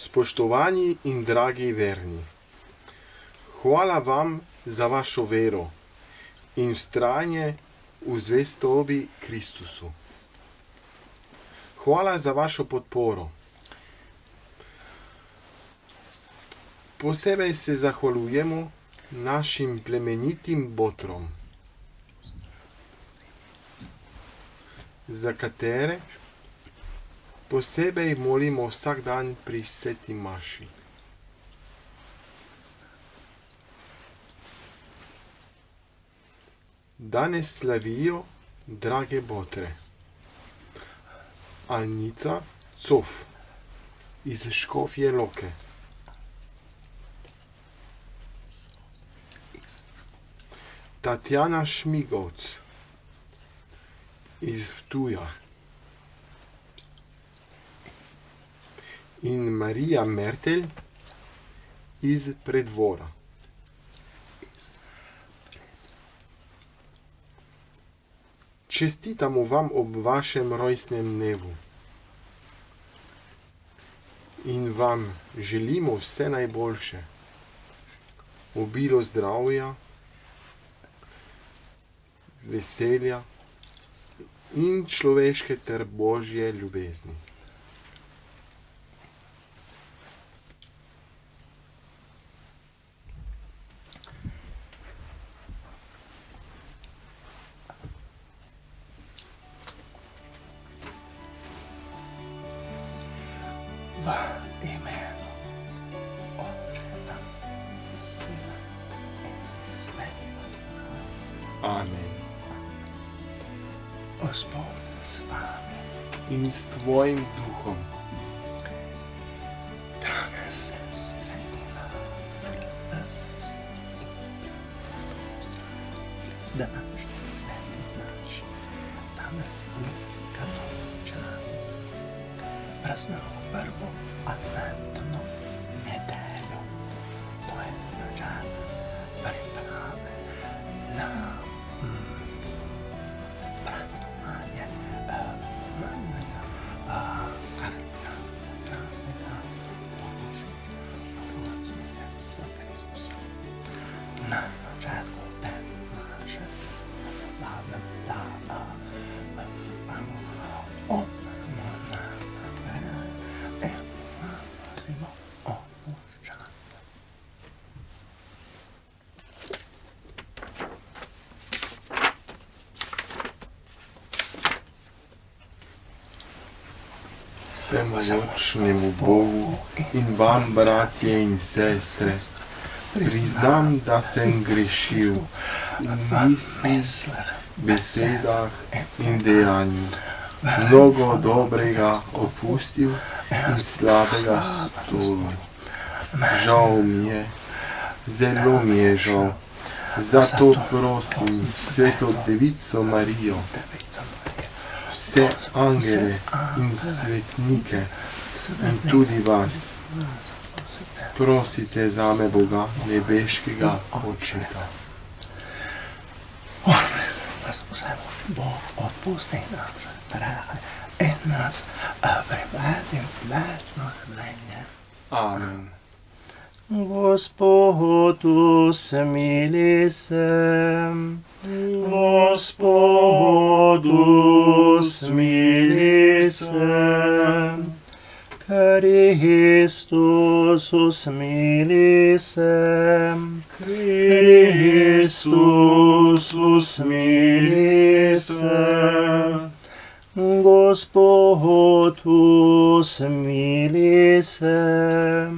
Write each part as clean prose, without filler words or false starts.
Spoštovani in dragi verni, hvala vam za vašo vero in vztrajanje v zvestobi Kristusu. Hvala za vašo podporo. Posebej se zahvaljujemo našim plemenitim botrom, za katere posebej molimo vsak dan pri sveti maši. Danes slavijo drage botre: Anica Cof iz Škofje Loke, Tatjana Šmigovc iz Ptuja in Marija Mertelj iz Preddvora. Čestitamo vam ob vašem rojstnem dnevu in vam želimo vse najboljše, obilo zdravja, veselja in človeške ter božje ljubezni. V imenu Očeta, Sina in Svetega. Amen. Gospod s vami. In s tvojim duhom. Drage sestre in sestri, današnji sveti naši, danes mi katoličani praznujemo prvo adventno nedeljo. To je način priprave na praznovanje manjega krščanskega praznika Božjega rojenja Kristusa. Na začetku te naše slave, da imamo Vsemogočnemu Bogu in vam, bratje in sestre, priznam, da sem grešil v mislih, besedah in dejanju, mnogo dobrega opustil in slabega storil. Žal mi je, zelo mi je žal, zato prosim Sveto Devico Marijo, vse angele in svetnike in tudi vas, prosite zame Boga nebeškega Očeta. Bog odpusti naše grehe in nas privedi v večno življenje. Amen. Gospod, usmili se. Gospod, usmili se. Kristus, usmili se. Kristus, usmili se. Gospod, usmili se.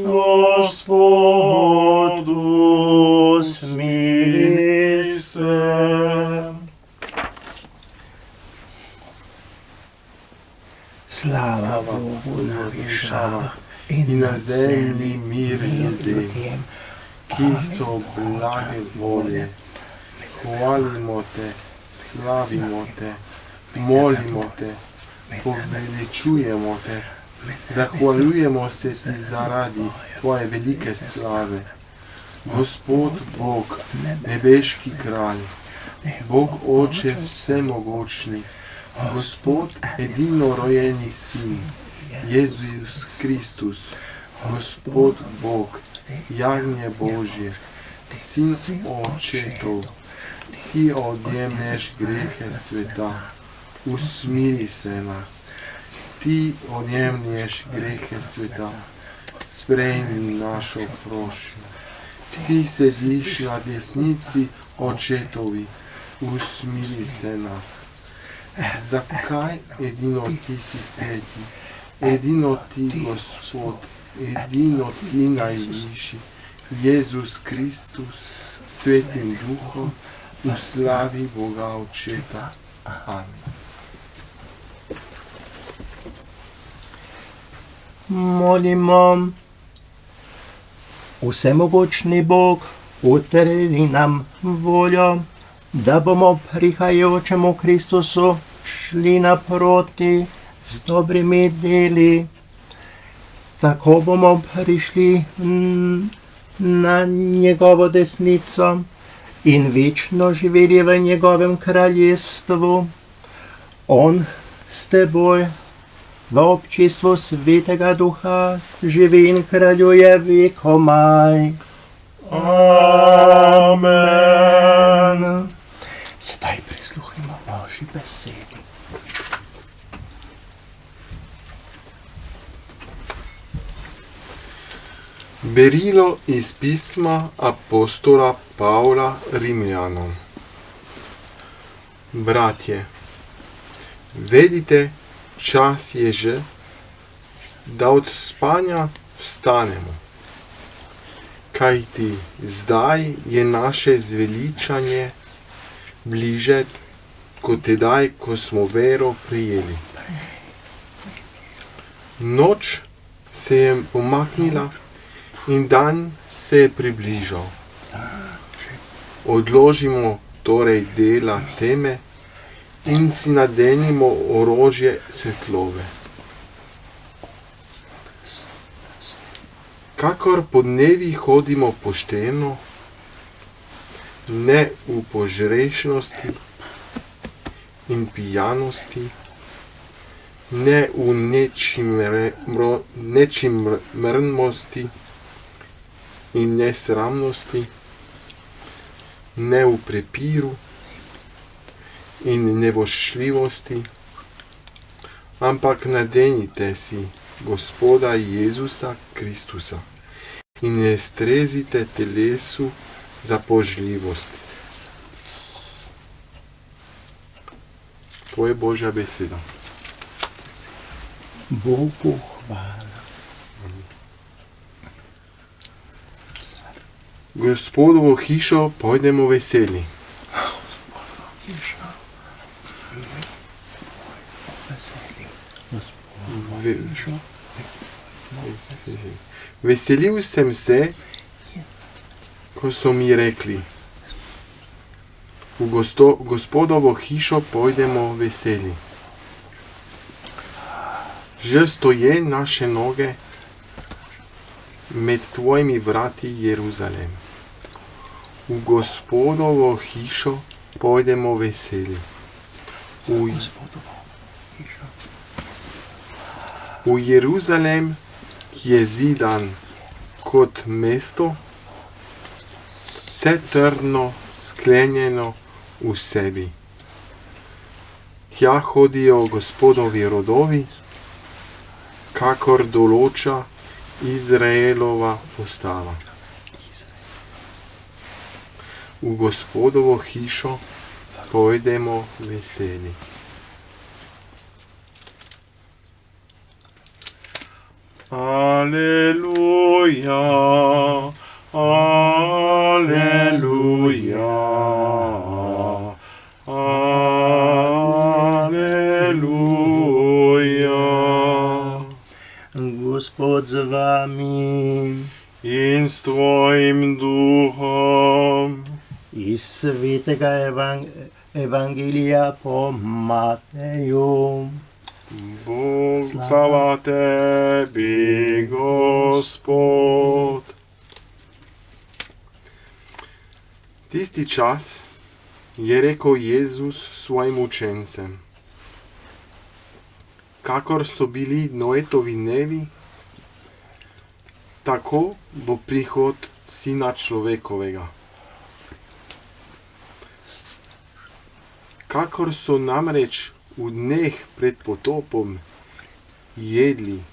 Gospod, usmili se. Slava Bogu na višavah in na zemlji mir ljudem, ki so blage volje. Hvalimo te, slavimo te, molimo te, poveličujemo te, zahvaljujemo se ti zaradi tvoje velike slave. Gospod Bog, nebeški kralj, Bog Oče vsemogočni, Gospod edino rojeni Sin, Jezus Kristus, Gospod Bog, jagnje Božje, Sin očetov, ti odjemneš grehe sveta, usmiri se nas. Ti odjemneš grehe sveta, sprejmi našo prošnjo. Ti sediš na desnici očetovi, usmiri se nas. Zakaj edino ti si sveti, edino ti Gospod, edino ti najvišji, Jezus Kristus, svetim duhom, v slavi Boga Očeta. Amen. Molimo. Vsemogočni Bog, utrevi nam voljo, da bomo prihajajočemu Kristusu šli naproti z dobrimi deli. Tako bomo prišli na njegovo desnico in večno živeli v njegovem kraljestvu. On s teboj v občestvu Svetega Duha živi in kraljuje vekomaj. Amen. Sedaj prisluhnimo Božji besedi. Berilo iz pisma apostola Pavla Rimljanom. Bratje, vedite, čas je že, da od spanja vstanemo. Kajti zdaj je naše zveličanje bliže kot tedaj, ko smo vero prijeli. Noč se je pomaknila in dan se je približal. Odložimo torej dela teme in si nadenimo orožje svetlobe. Kakor podnevi hodimo pošteno, ne v požrešnosti in pijanosti, ne v nečimrnosti in nesramnosti, ne v prepiru in nevoščljivosti, ampak nadenite si Gospoda Jezusa Kristusa in ne strezite telesu za požljivost. To je Božja beseda. Bogu hvala. Gospodovo hišo pojdemo veseli. Veselil sem se, ko so mi rekli, v Gospodovo hišo pojdemo veseli. Že stoje naše noge med tvojimi vrati, Jeruzalem. V Gospodovo hišo pojdemo veseli. V Jeruzalem, ki je zidan kot mesto, vse trdno sklenjeno v sebi. Tja hodijo Gospodovi rodovi, kakor določa Izraelova postava. V Gospodovo hišo pojdemo veseli. Aleluja, aleluja, aleluja. Gospod z vami. In s tvojim duhom. Iz Svetega Evangelija po Mateju. Bog, slava tebi, Gospod. Tisti čas je rekel Jezus svojim učencem: kakor so bili Noetovi dnevi, tako bo prihod Sina človekovega. Kakor so namreč v dneh pred potopom jedli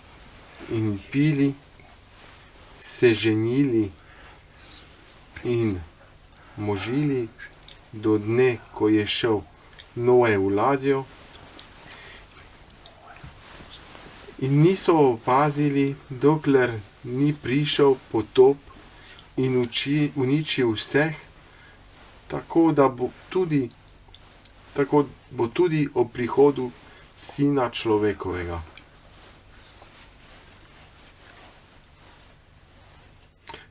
in pili, se ženili in možili do dne, ko je šel Noe v ladjo, in niso opazili, dokler ni prišel potop in uničil vseh, tako bo tudi ob prihodu Sina človekovega.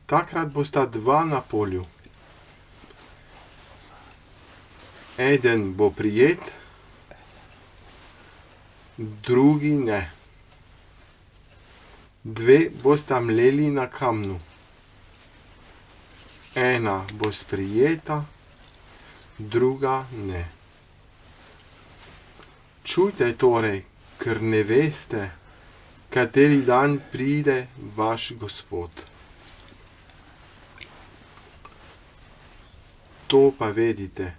Takrat bosta dva na polju. Eden bo prijet, drugi ne. Dve bosta mleli na kamnu. Ena bo sprijeta, druga ne. Čujte torej, ker ne veste, kateri dan pride vaš Gospod. To pa vedite,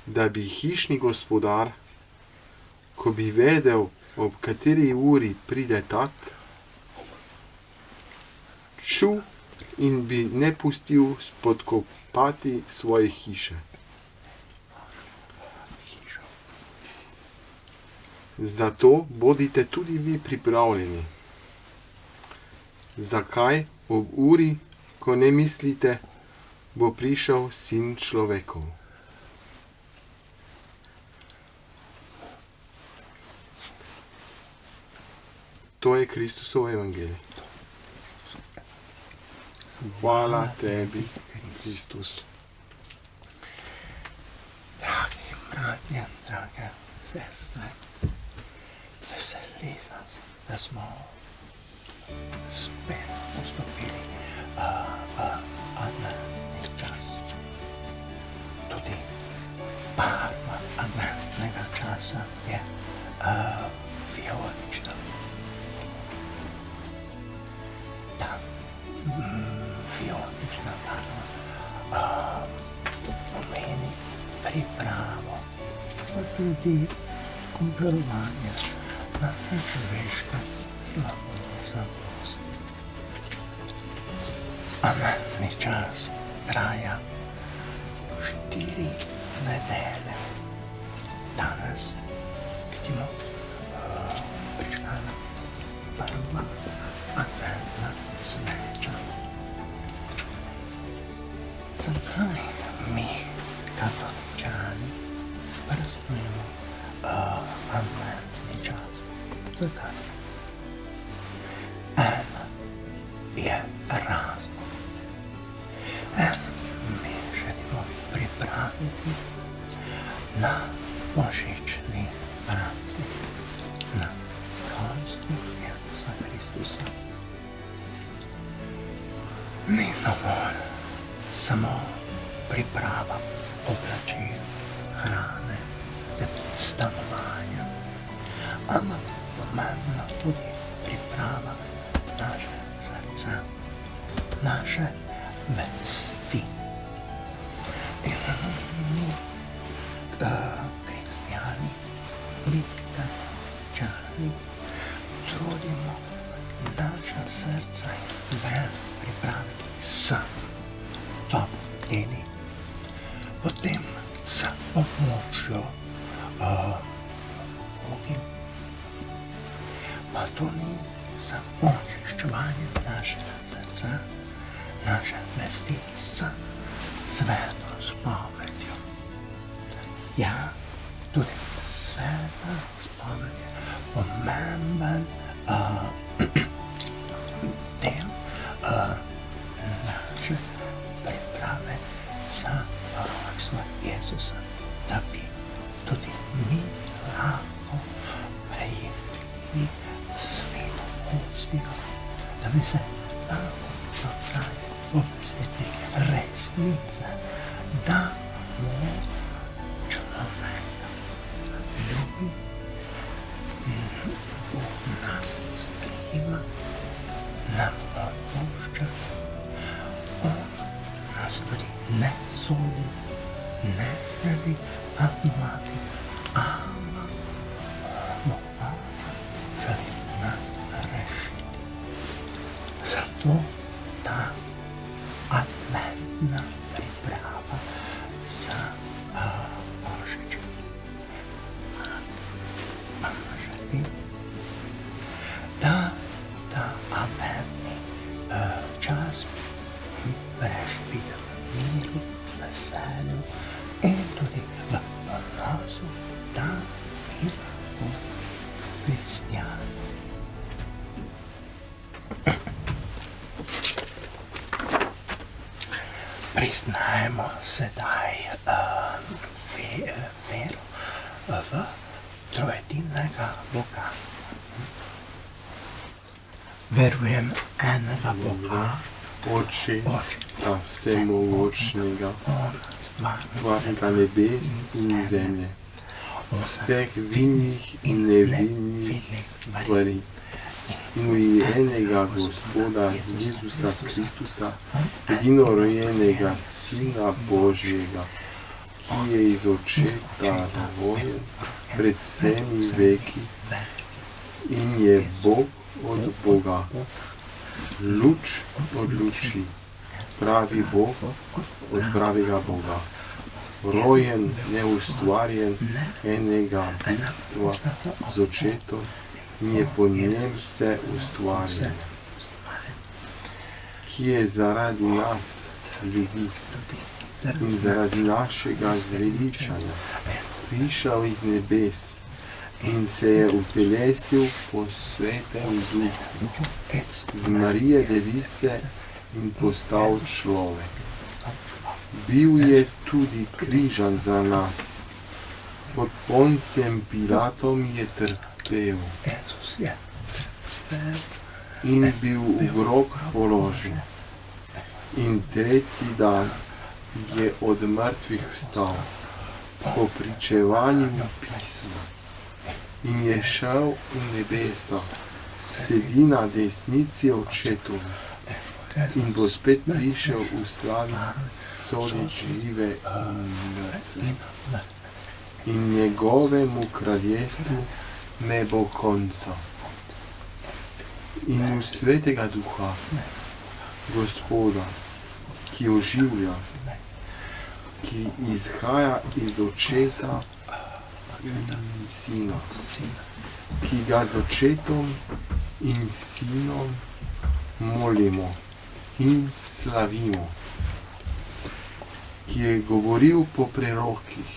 da bi hišni gospodar, ko bi vedel, ob kateri uri pride tat, šel in bi ne pustil spodkopati svoje hiše. Zato bodite tudi vi pripravljeni. Zakaj ob uri, ko ne mislite, bo prišel Sin človekov? To je Kristusov evangelij. Hvala tebi, Kristus. Dragi bratje, drage sestre, veseli nas, da smo spet vstopili v adventni čas. Tudi barva adventnega časa je vijolična. Ta vijolična barva pomeni pripravo, pa tudi obžalovanje na človeške slabosti. Adventni čas traja 4 nedelje. Danes vidimo prižgana prva adventna sveča. Zakaj mi, katoličani, praznujemo adventni čas? Zakaj? En je razlog. Mi želimo pripraviti na božični praznik, na rojstvo Jezusa Kristusa. Ni dovolj samo priprava oblačil, hrane, stanovanja, ampak pomembna tudi priprava naše srca, naše vesti. In mi, kristjani, mi, katoličani, trudimo naša srca in vest pripraviti sam. To pomeni potem s pomočjo drugim. Pa to ni samo očiščevanje našega srca, naše vesti s sveto spovedjo. Ja, tudi sveta spoved je pomemben del naše priprave za rojstvo Jezusa, da bi tudi mi lahko prejeli sveto hostjo, da bi se lahko vprašali o besedi resnice, da mu človeka ljubi nas sprejema, nam opušča, on nas tudi ne sodi, ne želi kaznovati, ampak on želi nas rešiti. Zato ta adventna priprava za Božič. Pa želi, da ta adventni čas preživite v miru, veselju in tudi v odnosu, da mi lahko kristjani. Priznajmo sedaj vero v trojedinega Boga. Verujem enega Boga, Očeta vsemogočnega, on stvarnika nebes in zemlje, vseh vinnih in nevinnih stvari, in enega Gospoda Jezusa Kristusa, edinorojenega Sina Božjega, ki je iz očeta rojen pred vsemi veki in je Bog od Boga, luč od luči, pravi Bog od pravega Boga, rojen, neustvarjen, enega bistva z očetom in je po njem vse ustvarjeno, ki je zaradi nas, ljudi, in zaradi našega zveličanja prišel iz nebes in se je utelesil po svetem duhu z Marije Device in postal človek. Bil je tudi križan za nas, pod Poncijem Pilatom je trpel in bil v grob položen. In tretji dan je od mrtvih vstal, po pričevanju pisma, in je šel v nebesa, sedi na desnici očetovi, in bo spet prišel v slavi soditi žive in mrtve. In njegovemu kraljestvu ne bo konca. In v Svetega Duha, Gospoda, ki oživlja, ki izhaja iz očeta in sina, ki ga z očetom in sinom molimo in slavimo, ki je govoril po prerokih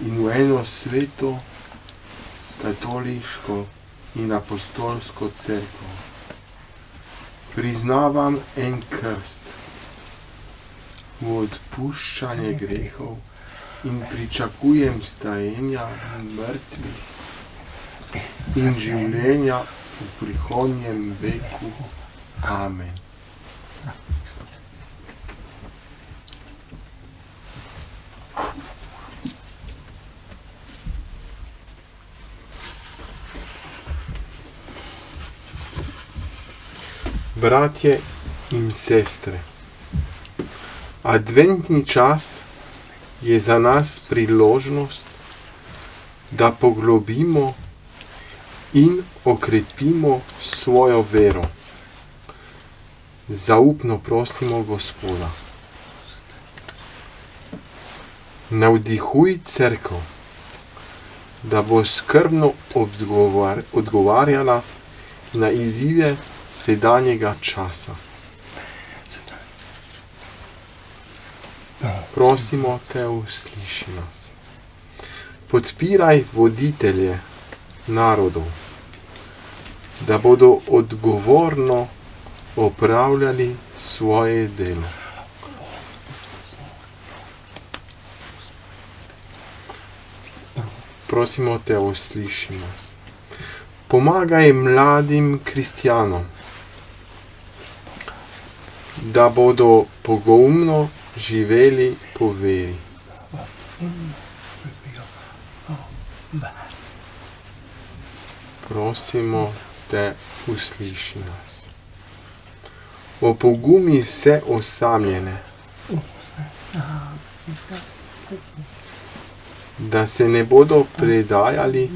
in v eno sveto, katoliško in apostolsko cerkev. Priznavam en krst v odpuščanje grehov in pričakujem vstajenja mrtvih in življenja v prihodnjem veku. Amen. Bratje in sestre, adventni čas je za nas priložnost, da poglobimo in okrepimo svojo vero. Zaupno prosimo Gospoda. Navdihuj cerkev, da bo skrbno odgovarjala na izzive sedanjega časa. Prosimo te, usliši nas. Podpiraj voditelje narodov, da bodo odgovorno opravljali svoje delo. Prosimo te, usliši nas. Pomagaj mladim kristjanom, da bodo pogumno živeli po veri. Prosimo te, usliši nas. Opogumi vse osamljene, da se ne bodo predajali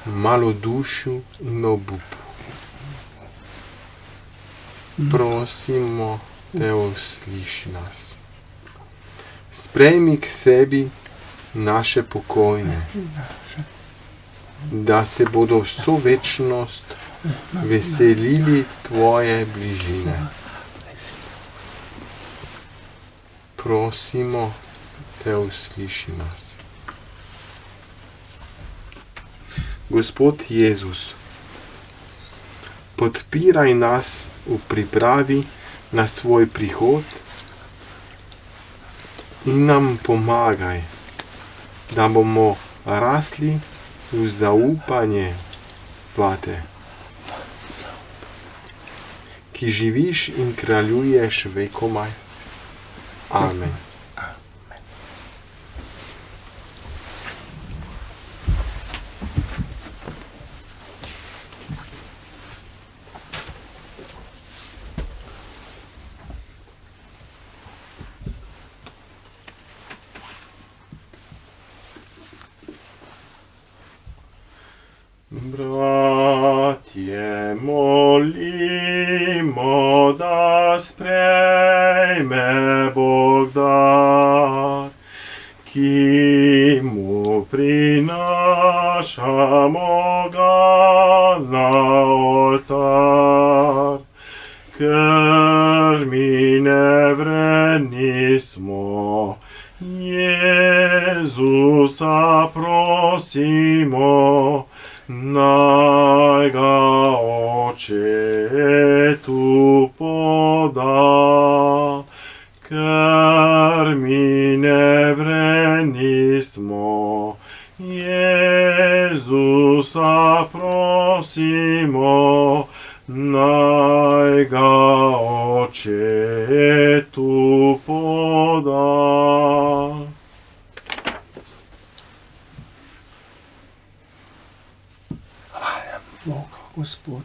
malodušju in obupu. Prosimo te, usliši nas. Sprejmi k sebi naše pokojne, da se bodo vso večnost veselili tvoje bližine. Prosimo te, usliši nas. Gospod Jezus, podpiraj nas v pripravi na svoj prihod in nam pomagaj, da bomo rasli v zaupanje vate, ki živiš in kraljuješ vekomaj. Amen. Bratje, molimo, da sprejme Bog dar, ki mu prinašamo ga na oltar. Ker mi nevredni smo, Jezusa prosimo, naj ga Očetu poda. Ker mi nevredni smo, Jezusa prosimo, naj ga Očetu poda. Bog, Gospod,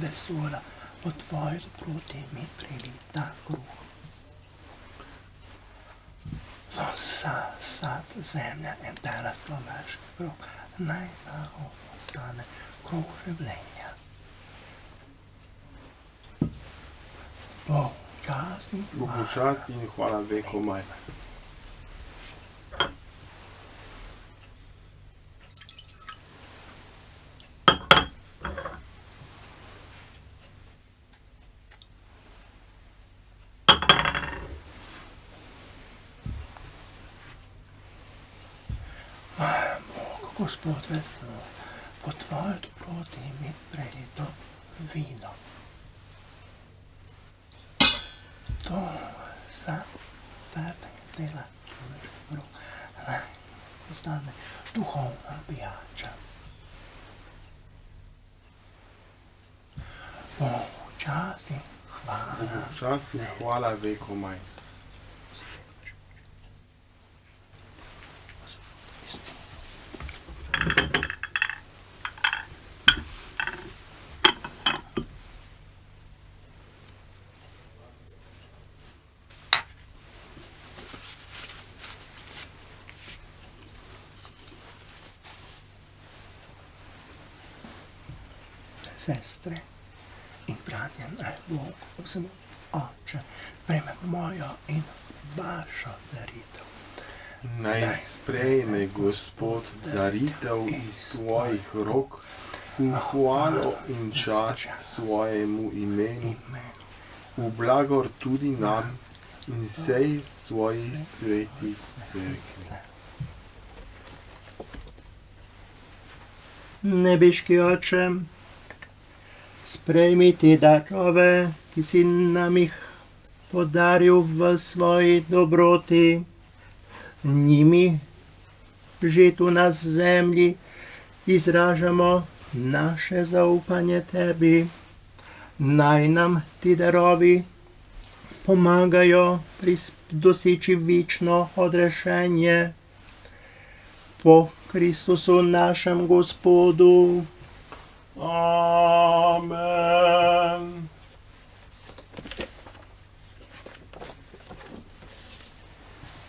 vesola, od tvoje dobroti mi prilita kruh. Sad zemlja in dela človeški kruh, naj nam ostane kruh življenja. Bog, čast in hvala vekomaj. Gospod vesel, po tvoje dobroti mi prelito vino. To za trdega dela človeški kruh, naj postane duhovna pijača. Bogu čast in hvala. Bogu čast in hvala vekomaj. Sestre in bratje, naj Bog vsemu Oče prejme mojo in vašo daritev. Naj sprejme Gospod daritev iz tvojih rok v hvalo in čast svojemu imenu, v blagor tudi nam in sej svoji sveti cerkvi. Nebeški Oče, sprejmi te darove, ki si nam jih podaril v svoji dobroti. Njimi že tu na zemlji izražamo naše zaupanje tebi. Naj nam ti darovi pomagajo doseči večno odrešenje po Kristusu našem Gospodu. Amen.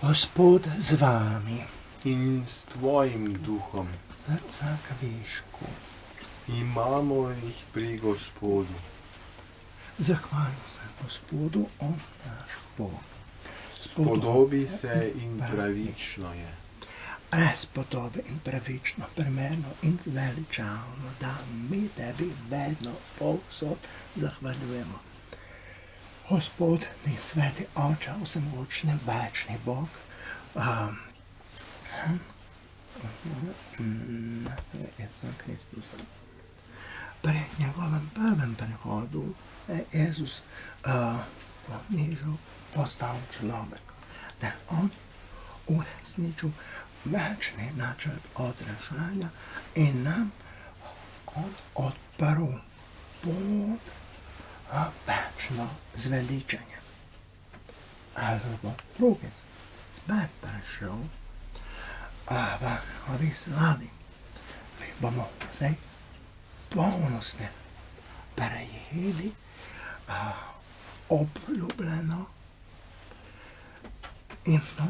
Gospod z vami. In s tvojim duhom. Srca k višku. Imamo jih pri Gospodu. Zahvalimo se Gospodu, on naš Bog. Spodobi se in pravično je. Prespodobe in pravično, primerno in veličavno, da mi tebi vedno povsod zahvaljujemo. Gospod, mi sveti Oče, vsemogočni, večni Bog, Jezusa Kristusa. Pri njegovem prvem prihodu je Jezus ponižal, postal človek, da on uresničil večni načrt odrešanja in nam on odprl pot večno zveličanje. Ali bo drugi spet prišel v njegovi slavi, mi bomo vsej polnosti prejeli obljubljeno in to,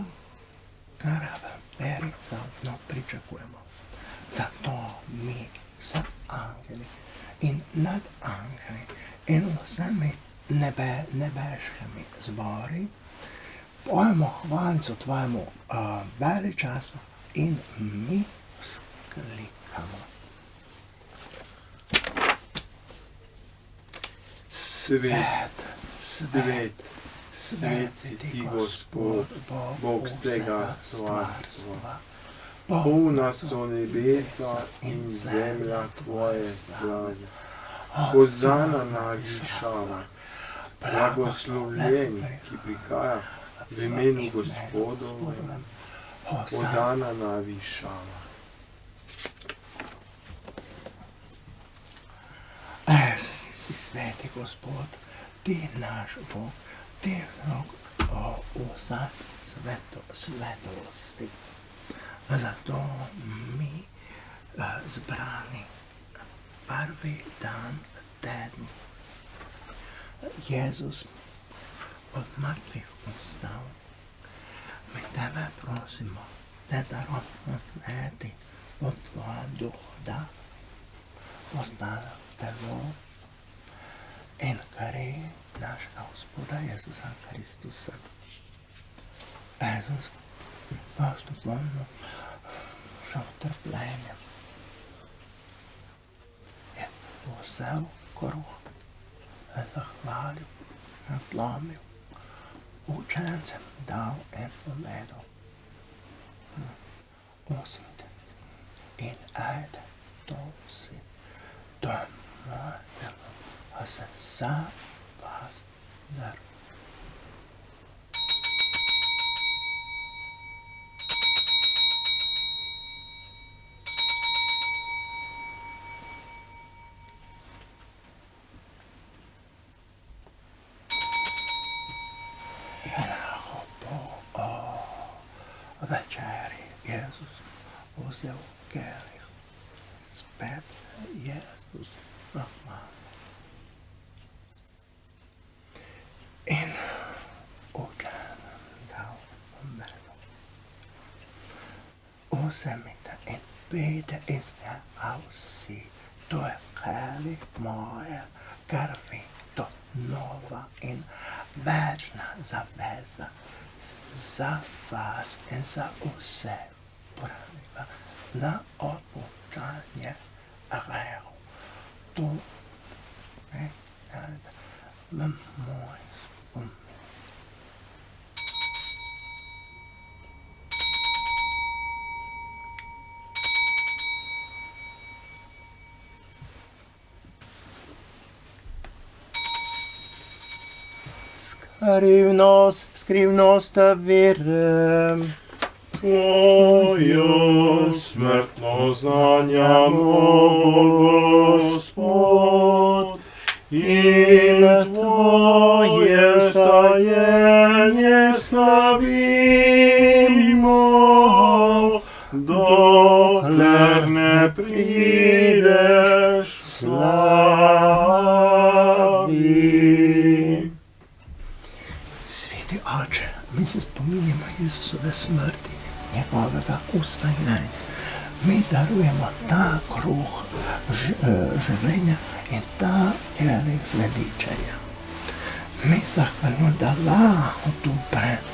kar v veri zavno pričakujemo. Zato mi s angeli in nad angeli in vsemi nebeškimi zbori pojmo hvalico tvojemu veličastvu in mi vzklikamo. Svet, svet, svet si ti, Gospod, Bog vsega stvarstva. Polna so nebesa in zemlja tvoje slave. Hozana na višavah. Blagoslovljen, ki prihaja v imenu Gospodovem. Hozana na višavah. Si sveti Gospod, ti naš Bog, ti rok vsa svetosti. Zato mi zbrani prvi dan tedna Jezus od mrtvih vstal. Mi tebe prosimo, da darovi od tvojem duhu, da postane telo in kri našega Gospoda Jezusa Kristusa. Jezus postopno šel trpljenjem. Je vzel kruh, zahvalil, natlomil, učencem dal in povedal: Vzemite in ajde, to si, to je moje telo, a se za vas dar. Večeri Jezus vzel kelih, spet Jezus zahvalil. In učencem dal umrlo. Vzemite in pijte iz njega vsi, to je kelih moje krvi, to nova in večna zaveza za vas in za vse praviva na odpuščanje grehov. To je v moj spomin. Skrivnost vere. Tvojo smrtno zanjamo, Gospod, in Tvoje vstajenje slavimo, dokler ne prideš. slavi. Sveti Oče, mi se spominjamo Jesusove smrti, njegovega ustajanja. Mi darujemo ta kruh življenja in ta jelik zveličenja. Mi zahvaljujemo, da lahko tu pred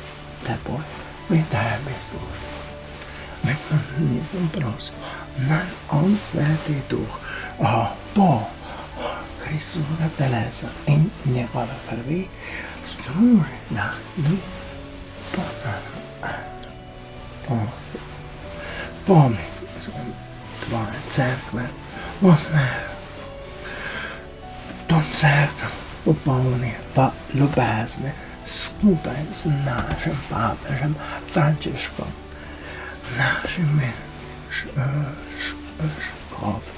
teboj, mi tebi služimo. Mi prosim, naj on Sveti Duh po Kristovega telesa in njegove krvi služi, da mi pomni tvoje cerkve, to cerkev popolni v ljubezni skupaj z našim papežem Frančiškom, našimi škofi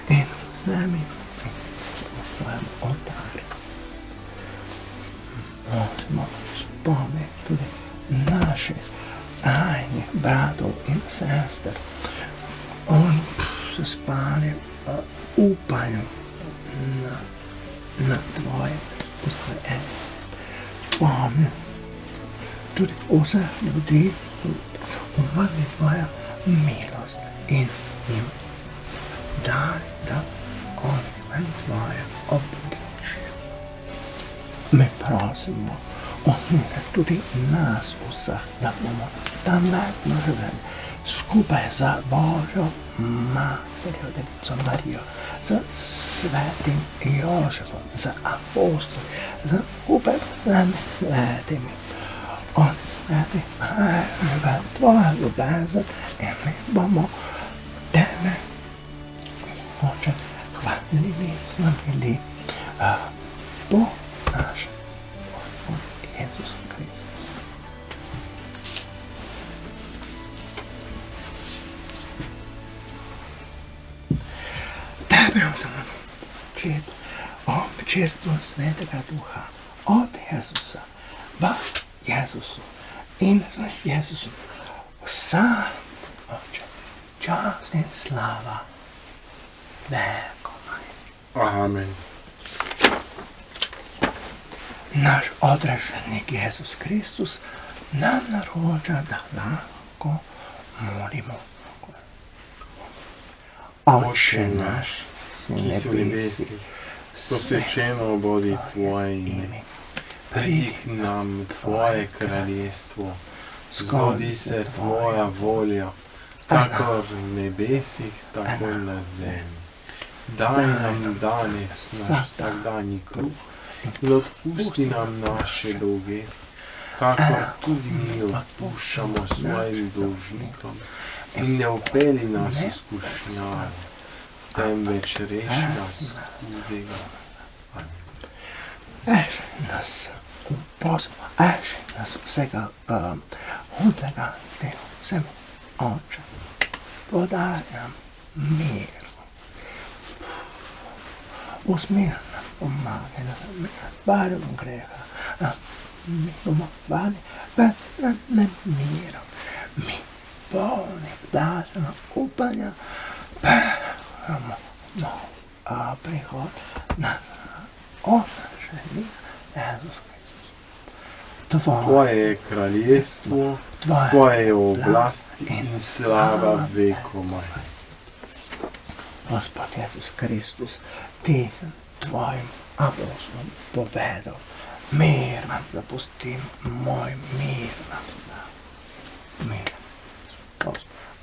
in vsemi svojim oltarjem. Prosimo, spomni tudi naših ajnih bratov in sester. Oni so spali v upanju na tvoje ustajanje. Spomni tudi vseh ljudi, umrli tvoja milost in jim daj, da oni tvoje obličijo. Mi prosimo, omiri tudi nas vseh, da bomo tam vedno živeli skupaj z Božjo Materjo, Devico Marijo, z Svetim Jožefom, z apostoli, skupaj z nami svetimi. On sveti, žive tvoja ljubezen in mi bomo tebe, Oče, hvalili, slavili po našem Gospodu Jezus Kristus. Tebe občestvo Svetega Duha od Jezusa v Jezusu in z Jezusom vsa Oče, čast in slava vekomaj. Amen. Naš odrešenik Jezus Kristus nam naroča, da lahko molimo. Oče naš, Ki si v nebesih, posvečeno bodi tvoje ime. Pridi k nam tvoje kraljestvo, zgodi se tvoja volja, kakor v nebesih, tako na zemlji. Daj nam danes naš vsakdanji kruh in odpusti nam naše dolge, kakor tudi mi odpuščamo svojim dolžnikom. In ne vpelji nas v skušnjavo, temveč reši nas hudega. Reši nas vsega hudega, tega vsem, Oče. Podaj nam mir. Usmir nam, pomagaj, da nam barimo greha. Mi bomo bali, pred nemirom. Mi polni blaženo upanja, peramo nov prihod na odrešenik Jezus Kristus. Tvoje je kraljestvo, tvoje je oblast in slava vekomaj. Gospod Jezus Kristus, ti sem tvojim apostolom povedal, mir vam zapustim, moj mir vam dam. Mir.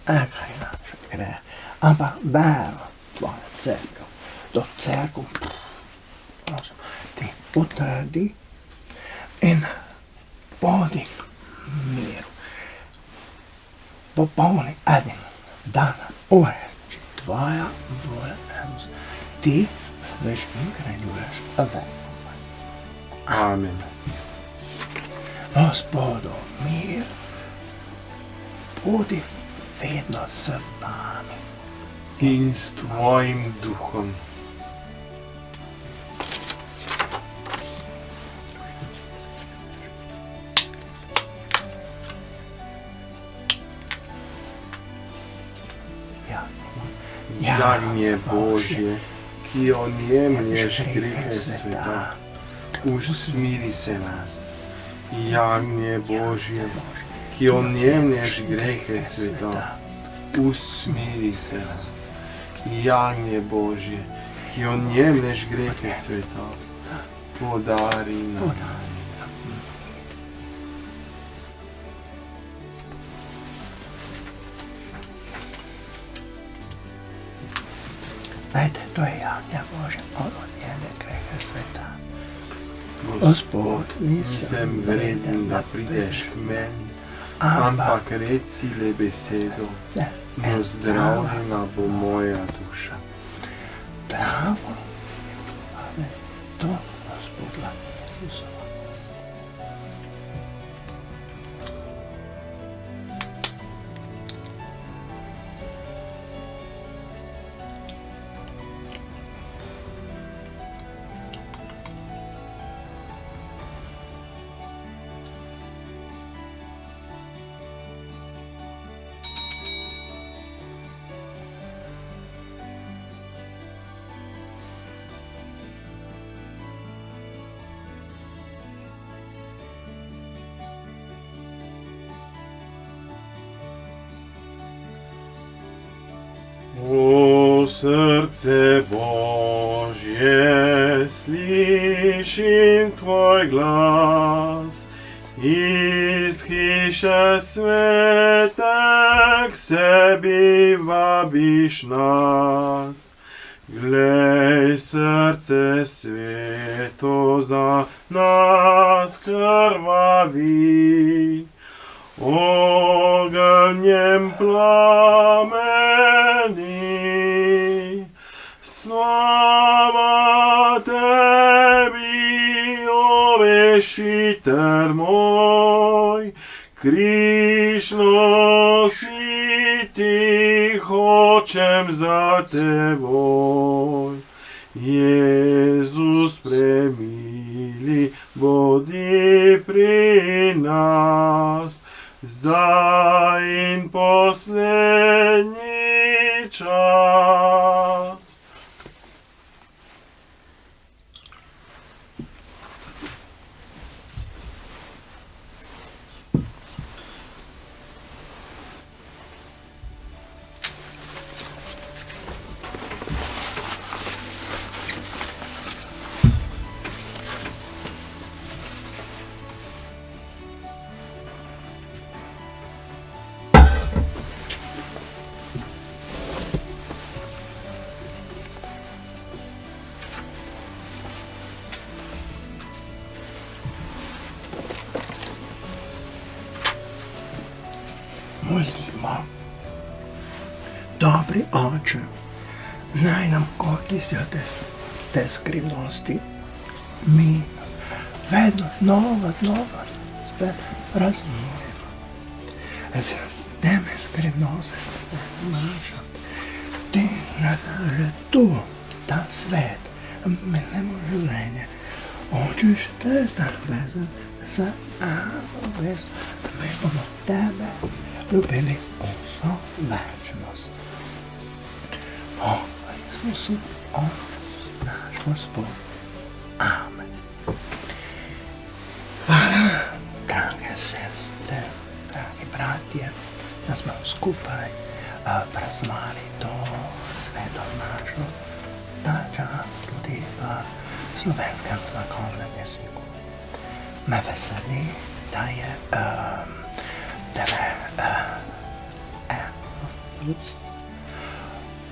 Nekaj naše grehe, ampak vero tvoja cerkev, to cerkev, prosim, ti potrdi in vodi miru. Popolni edin, da ureči tvoja volja, Jezus, ti veš in kraljuješ vekomaj. Amen. Gospodu, mir, bodi vedno s vami. In s tvojim duhom. Jagnje Božje, ki odjemlješ grehe sveta, usmiri se nas. Jagnje Božje, ki odjemlješ grehe sveta, usmiri se nas. Jagnje Božje, ki odjemlješ grehe sveta, podari nam. Glejte, to je jagnja Božja, on odjemlje grehe sveta. Gospod, nisem vreden, da prideš k meni, ampak reci le besedo, no zdravljena bo moja duša. Bravo, ale to Gospoda Jesusova. O srce Božje, slišim tvoj glas, iz hiše svete k sebi vabiš nas. Glej, srce sveto za nas krvavi, ognjem plameni. Slava tebi, o rešitelj moj, križ nosi ti, hočem za teboj. Jezus premili, bodi pri nas, zdaj in poslednji čas. Molimo, dobri Oče, naj nam otisjo te skrivnosti. Mi vedno znova spet praznujemo. Z teme skrivnosti naša, ti nas že tu, ta svet, menemo življenje. Hočeš te stan vezan za vest, mi bomo tebe ljubili vso večnost. O Jezusu, on naš Gospod. Amen. Hvala, drage sestre, dragi bratje, da smo skupaj praznovali to sveto našo, ta čas tudi v slovenskem znakovnem jeziku. Me veseli, da je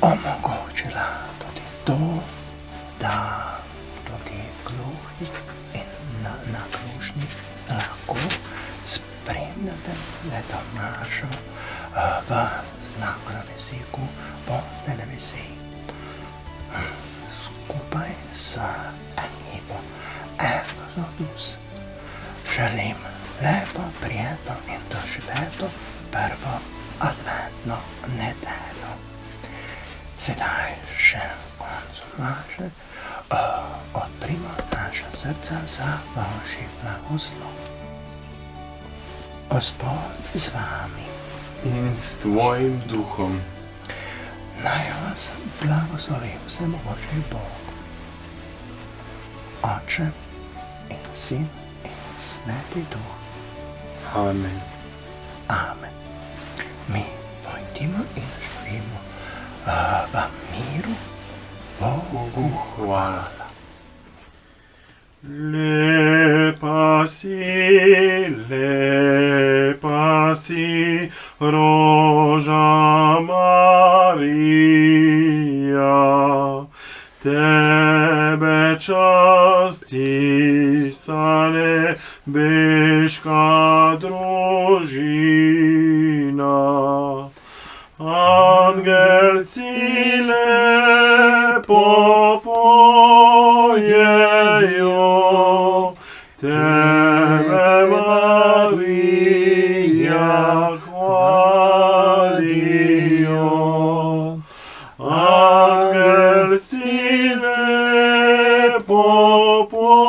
omogočila tudi to, da tudi gluhi in naglušni lahko spremljate sveto našo v znakovnem jeziku po televiziji. Skupaj s ekipo Exodus želim lepo, prijetno in doživeto prvo adventno nedeljo. Sedaj še v koncu naše odprimo naša srca za Božji blagoslov. Gospod z vami In s tvojim duhom. Naj vas blagoslovi vsemogočni Bog, Oče in Sin in Sveti Duh. Amen. Amen. Mi pojdimo in živimo v miru. Bogu hvala. Lepa si, Roža Marija, tebe časti sa nebeška družina. Angelci lepo pojejo, tebe Marija hvalijo. Angelci lepo pojejo,